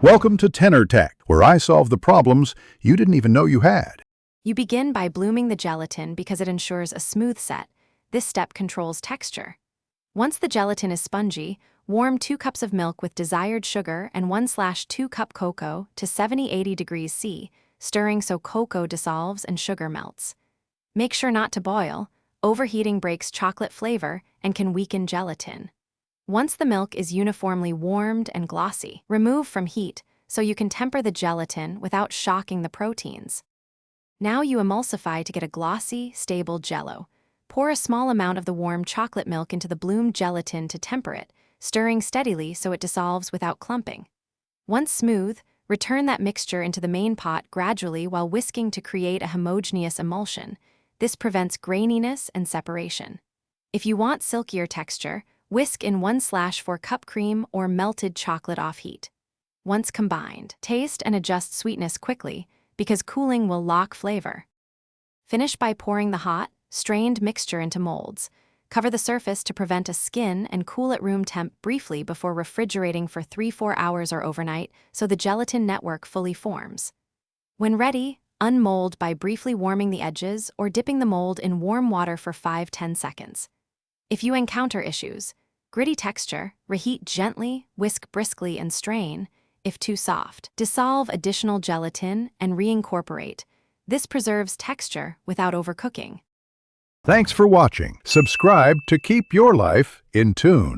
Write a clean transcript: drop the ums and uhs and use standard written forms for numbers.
Welcome to Tenor Tech, where I solve the problems you didn't even know you had. You begin by blooming the gelatin because it ensures a smooth set. This step controls texture. Once the gelatin is spongy, warm 2 cups of milk with desired sugar and 1/2 cup cocoa to 70-80 degrees C, stirring so cocoa dissolves and sugar melts. Make sure not to boil. Overheating breaks chocolate flavor and can weaken gelatin. Once the milk is uniformly warmed and glossy, remove from heat so you can temper the gelatin without shocking the proteins. Now you emulsify to get a glossy, stable jello. Pour a small amount of the warm chocolate milk into the bloomed gelatin to temper it, stirring steadily so it dissolves without clumping. Once smooth, return that mixture into the main pot gradually while whisking to create a homogeneous emulsion. This prevents graininess and separation. If you want silkier texture, whisk in 1/4 cup cream or melted chocolate off heat. Once combined, taste and adjust sweetness quickly because cooling will lock flavor. Finish by pouring the hot, strained mixture into molds. Cover the surface to prevent a skin and cool at room temp briefly before refrigerating for 3-4 hours or overnight so the gelatin network fully forms. When ready, unmold by briefly warming the edges or dipping the mold in warm water for 5-10 seconds. If you encounter issues, gritty texture, reheat gently, whisk briskly and strain. If too soft, dissolve additional gelatin and reincorporate. This preserves texture without overcooking. Thanks for watching. Subscribe to keep your life in tune.